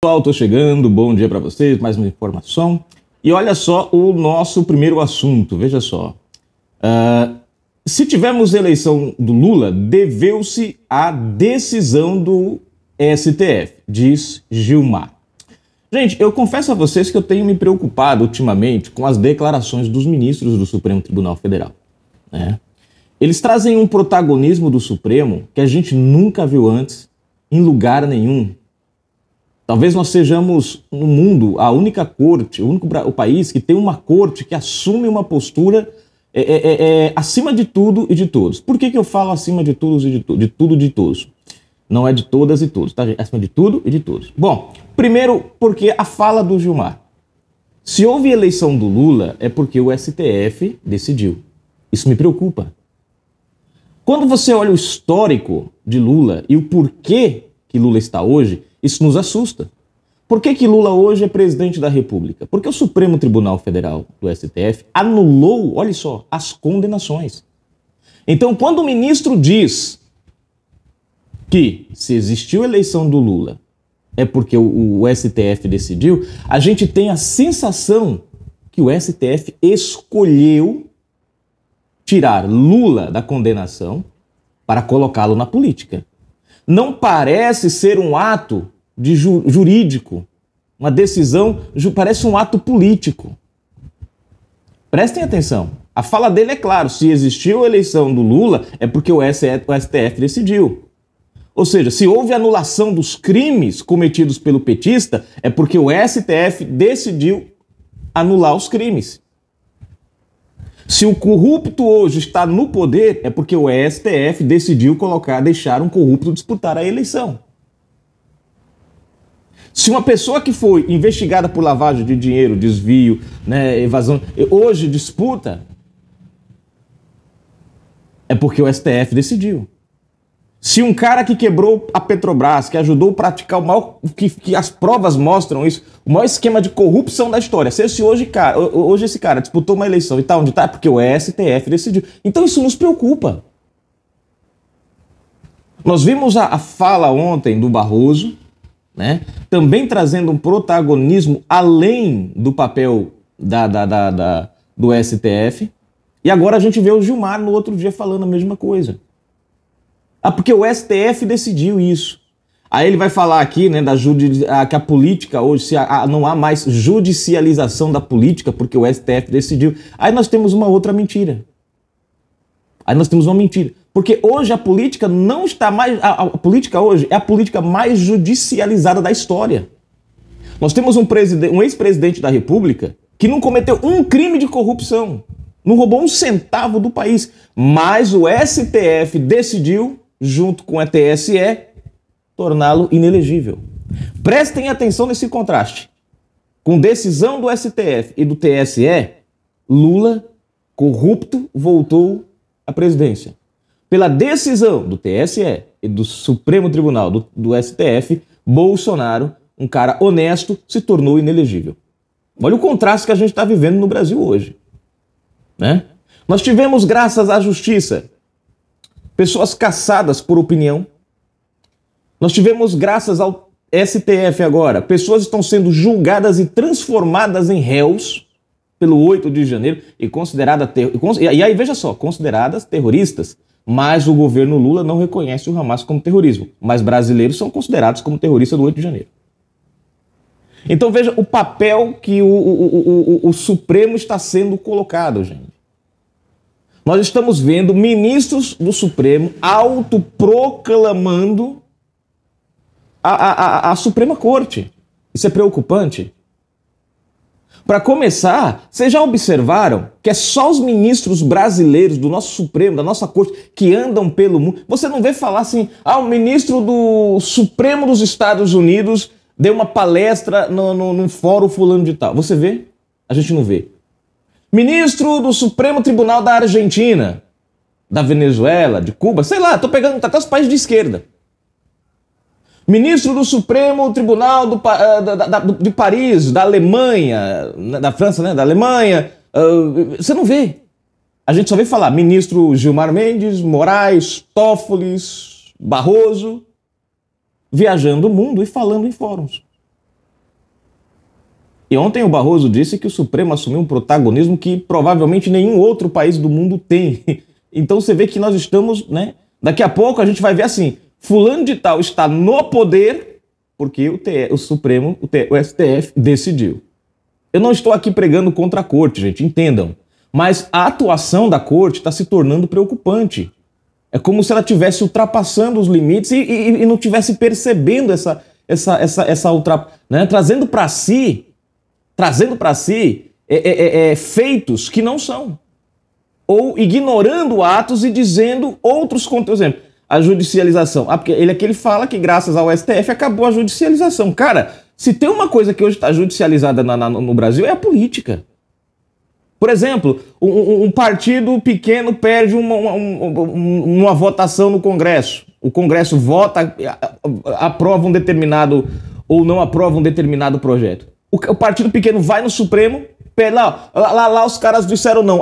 Pessoal, estou chegando, bom dia para vocês, mais uma informação. E olha só o nosso primeiro assunto, veja só. Se tivermos eleição do Lula, deveu-se à decisão do STF, diz Gilmar. Gente, eu confesso a vocês que eu tenho me preocupado ultimamente com as declarações dos ministros do Supremo Tribunal Federal, né? Eles trazem um protagonismo do Supremo que a gente nunca viu antes, em lugar nenhum. Talvez nós sejamos no mundo a única corte, o país que tem uma corte que assume uma postura acima de tudo e de todos. Por que eu falo acima de tudo e de todos? Não é de todas e todos, tá, gente? Acima de tudo e de todos. Bom, primeiro porque a fala do Gilmar. Se houve eleição do Lula é porque o STF decidiu. Isso me preocupa. Quando você olha o histórico de Lula e o porquê que Lula está hoje, isso nos assusta. Por que Lula hoje é presidente da República? Porque o Supremo Tribunal Federal do STF anulou, olha só, as condenações. Então, quando o ministro diz que se existiu eleição do Lula é porque o STF decidiu, a gente tem a sensação que o STF escolheu tirar Lula da condenação para colocá-lo na política. Não parece ser um ato jurídico, uma decisão, parece um ato político. Prestem atenção. A fala dele é claro, se existiu a eleição do Lula é porque o STF decidiu. Ou seja, se houve anulação dos crimes cometidos pelo petista é porque o STF decidiu anular os crimes. Se o corrupto hoje está no poder, é porque o STF decidiu deixar um corrupto disputar a eleição. Se uma pessoa que foi investigada por lavagem de dinheiro, desvio, né, evasão, hoje disputa, é porque o STF decidiu. Se um cara que quebrou a Petrobras, que ajudou a praticar o maior, que as provas mostram isso, o maior esquema de corrupção da história, se hoje esse cara disputou uma eleição e está onde está, é porque o STF decidiu. Então isso nos preocupa. Nós vimos a fala ontem do Barroso, né, também trazendo um protagonismo além do papel do STF, e agora a gente vê o Gilmar no outro dia falando a mesma coisa. Porque o STF decidiu isso. Aí ele vai falar aqui, né, que a política hoje, não há mais judicialização da política porque o STF decidiu. Aí nós temos uma outra mentira. Porque hoje a política não está mais... A política hoje é a política mais judicializada da história. Nós temos um ex-presidente da República que não cometeu um crime de corrupção. Não roubou um centavo do país. Mas o STF decidiu, junto com a TSE, torná-lo inelegível. Prestem atenção nesse contraste. Com decisão do STF e do TSE, Lula, corrupto, voltou à presidência. Pela decisão do TSE e do Supremo Tribunal do STF, Bolsonaro, um cara honesto, se tornou inelegível. Olha o contraste que a gente está vivendo no Brasil hoje, né? Nós tivemos, graças à justiça, pessoas caçadas por opinião. Nós tivemos, graças ao STF agora, pessoas estão sendo julgadas e transformadas em réus pelo 8 de janeiro e consideradas e aí veja só, consideradas terroristas. Mas o governo Lula não reconhece o Hamas como terrorismo. Mas brasileiros são considerados como terroristas do 8 de janeiro. Então veja o papel que o Supremo está sendo colocado, gente. Nós estamos vendo ministros do Supremo autoproclamando a Suprema Corte. Isso é preocupante. Para começar, vocês já observaram que é só os ministros brasileiros do nosso Supremo, da nossa Corte, que andam pelo mundo. Você não vê falar assim, o ministro do Supremo dos Estados Unidos deu uma palestra num fórum fulano de tal. Você vê? A gente não vê. Ministro do Supremo Tribunal da Argentina, da Venezuela, de Cuba, sei lá, tô pegando até os países de esquerda. Ministro do Supremo Tribunal de Paris, da Alemanha, da França, né? Da Alemanha. Você não vê. A gente só vê falar ministro Gilmar Mendes, Moraes, Toffoli, Barroso, viajando o mundo e falando em fóruns. E ontem o Barroso disse que o Supremo assumiu um protagonismo que provavelmente nenhum outro país do mundo tem. Então você vê que nós estamos, né? Daqui a pouco a gente vai ver assim, fulano de tal está no poder porque o Supremo, o STF decidiu. Eu não estou aqui pregando contra a corte, gente, entendam. Mas a atuação da corte está se tornando preocupante. É como se ela estivesse ultrapassando os limites e não estivesse percebendo né? Trazendo para si feitos que não são. Ou ignorando atos e dizendo outros conteúdos. Por exemplo, a judicialização. Porque ele aqui ele fala que graças ao STF acabou a judicialização. Cara, se tem uma coisa que hoje está judicializada no Brasil é a política. Por exemplo, um partido pequeno perde uma votação no Congresso. O Congresso vota, aprova um determinado ou não aprova um determinado projeto. O partido pequeno vai no Supremo, pede lá os caras disseram não.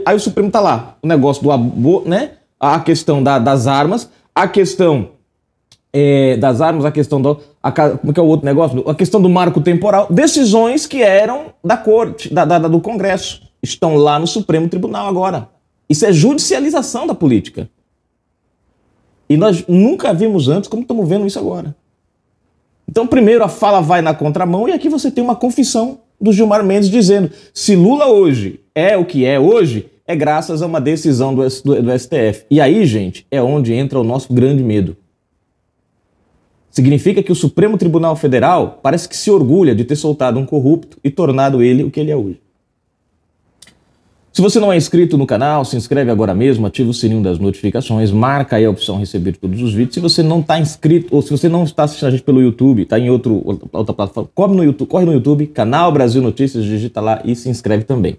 Aí o Supremo tá lá. O negócio do aborto, né? A questão das armas, a questão das armas, a questão do... como que é o outro negócio? A questão do marco temporal. Decisões que eram da corte, do Congresso. Estão lá no Supremo Tribunal agora. Isso é judicialização da política. E nós nunca vimos antes como estamos vendo isso agora. Então, primeiro, a fala vai na contramão e aqui você tem uma confissão do Gilmar Mendes dizendo se Lula hoje é o que é hoje, é graças a uma decisão do STF. E aí, gente, é onde entra o nosso grande medo. Significa que o Supremo Tribunal Federal parece que se orgulha de ter soltado um corrupto e tornado ele o que ele é hoje. Se você não é inscrito no canal, se inscreve agora mesmo, ativa o sininho das notificações, marca aí a opção receber todos os vídeos. Se você não está inscrito, ou se você não está assistindo a gente pelo YouTube, está em outra plataforma, corre no YouTube, Canal Brasil Notícias, digita lá e se inscreve também.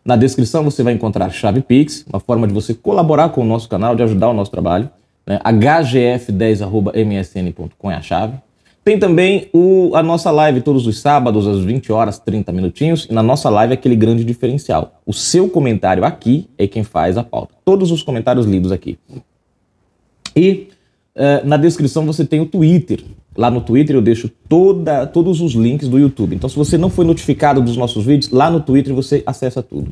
Na descrição você vai encontrar chave Pix, uma forma de você colaborar com o nosso canal, de ajudar o nosso trabalho, né? hgf10@msn.com é a chave. Tem também a nossa live todos os sábados, às 20 horas, 30 minutinhos. E na nossa live é aquele grande diferencial. O seu comentário aqui é quem faz a pauta. Todos os comentários lidos aqui. E na descrição você tem o Twitter. Lá no Twitter eu deixo todos os links do YouTube. Então se você não foi notificado dos nossos vídeos, lá no Twitter você acessa tudo.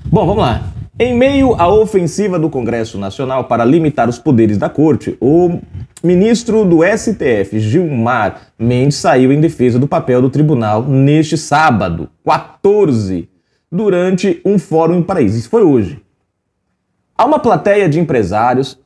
Bom, vamos lá. Em meio à ofensiva do Congresso Nacional para limitar os poderes da Corte, o ministro do STF, Gilmar Mendes, saiu em defesa do papel do tribunal neste sábado, 14, durante um fórum em Paraíso. Isso foi hoje. Há uma plateia de empresários,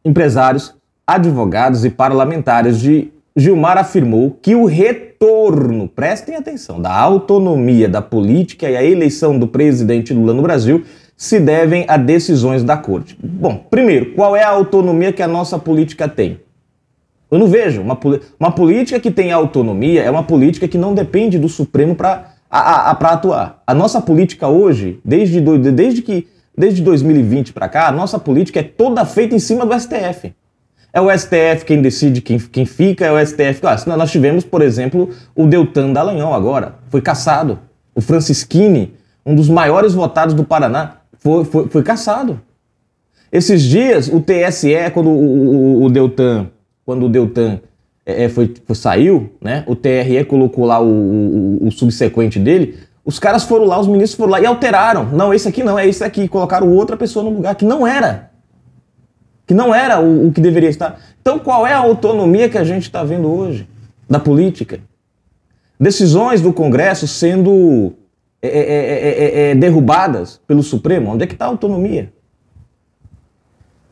empresários, advogados e parlamentares de Gilmar afirmou que o retorno, prestem atenção, da autonomia da política e a eleição do presidente Lula no Brasil se devem a decisões da Corte. Bom, primeiro, qual é a autonomia que a nossa política tem? Eu não vejo. Uma política que tem autonomia é uma política que não depende do Supremo para atuar. A nossa política hoje, desde 2020 para cá, a nossa política é toda feita em cima do STF. É o STF quem decide quem fica, é o STF... nós tivemos, por exemplo, o Deltan Dallagnol agora, foi cassado. O Francisquini, um dos maiores votados do Paraná, foi cassado. Esses dias, o TSE, quando o Deltan saiu, né, o TRE colocou lá o subsequente dele, os caras foram lá, os ministros foram lá e alteraram. Não, esse aqui não, é esse aqui. Colocaram outra pessoa no lugar que não era. Que não era o que deveria estar. Então, qual é a autonomia que a gente está vendo hoje da política? Decisões do Congresso sendo derrubadas pelo Supremo. Onde é que está a autonomia?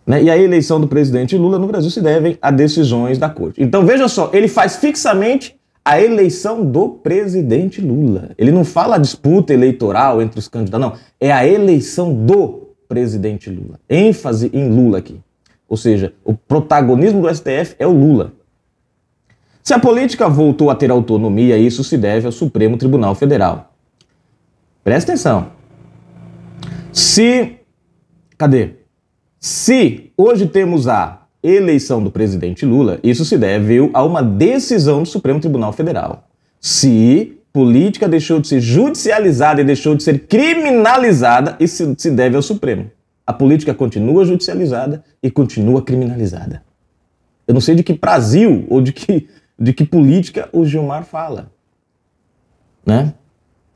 Né? E a eleição do presidente Lula no Brasil se deve a decisões da Corte. Então, veja só, ele faz fixamente a eleição do presidente Lula. Ele não fala a disputa eleitoral entre os candidatos, não. É a eleição do presidente Lula. ênfase em Lula aqui. Ou seja, o protagonismo do STF é o Lula. Se a política voltou a ter autonomia, isso se deve ao Supremo Tribunal Federal. Presta atenção. Se hoje temos a eleição do presidente Lula, isso se deve a uma decisão do Supremo Tribunal Federal. Se política deixou de ser judicializada e deixou de ser criminalizada, isso se deve ao Supremo. A política continua judicializada e continua criminalizada. Eu não sei de que Brasil ou de que de que política o Gilmar fala, né?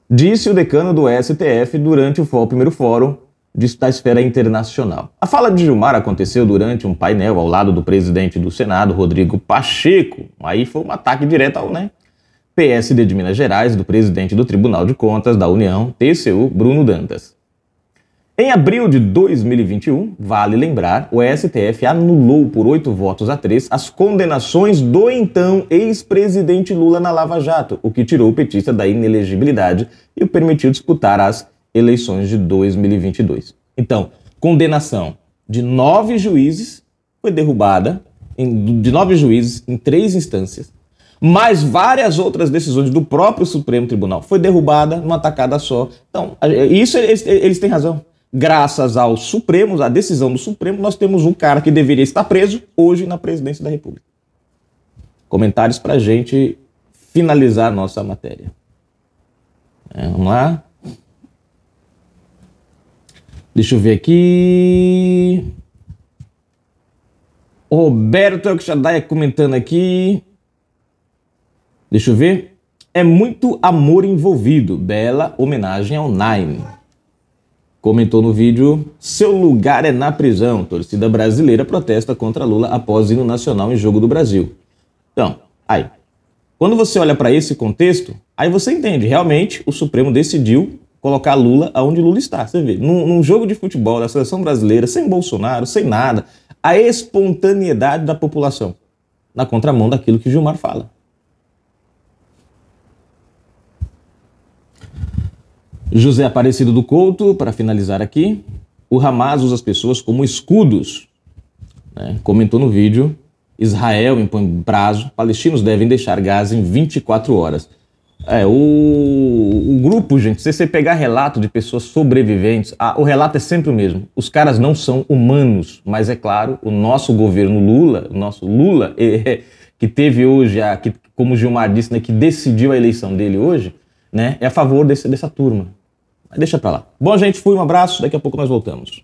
Disse o decano do STF durante o primeiro fórum da esfera internacional. A fala de Gilmar aconteceu durante um painel ao lado do presidente do Senado, Rodrigo Pacheco. Aí foi um ataque direto ao PSD de Minas Gerais, do presidente do Tribunal de Contas da União, TCU, Bruno Dantas. Em abril de 2021, vale lembrar, o STF anulou por 8 votos a 3 as condenações do então ex-presidente Lula na Lava Jato, o que tirou o petista da inelegibilidade e o permitiu disputar as eleições de 2022. Então, condenação de 9 juízes foi derrubada, de 9 juízes em 3 instâncias, mas várias outras decisões do próprio Supremo Tribunal foi derrubada numa tacada só. Então, isso eles têm razão. Graças ao Supremo, à decisão do Supremo, nós temos um cara que deveria estar preso hoje na presidência da República. Comentários para a gente finalizar a nossa matéria. Vamos lá. Deixa eu ver aqui. Roberto Elkshadai comentando aqui. Deixa eu ver. É muito amor envolvido. Bela homenagem ao Nine. Comentou no vídeo, seu lugar é na prisão. Torcida brasileira protesta contra Lula após hino nacional em jogo do Brasil. Então, aí, quando você olha para esse contexto, aí você entende, realmente o Supremo decidiu colocar Lula aonde Lula está. Você vê, num jogo de futebol da seleção brasileira, sem Bolsonaro, sem nada, a espontaneidade da população, na contramão daquilo que Gilmar fala. José Aparecido do Couto, para finalizar aqui, o Hamas usa as pessoas como escudos. Comentou no vídeo, Israel impõe prazo, palestinos devem deixar Gaza em 24 horas. O grupo, gente, se você pegar relato de pessoas sobreviventes, o relato é sempre o mesmo. Os caras não são humanos, mas é claro, o nosso governo Lula, que teve hoje, como o Gilmar disse, que decidiu a eleição dele hoje, é a favor dessa turma. Mas deixa pra lá. Bom, gente, fui, um abraço, daqui a pouco nós voltamos.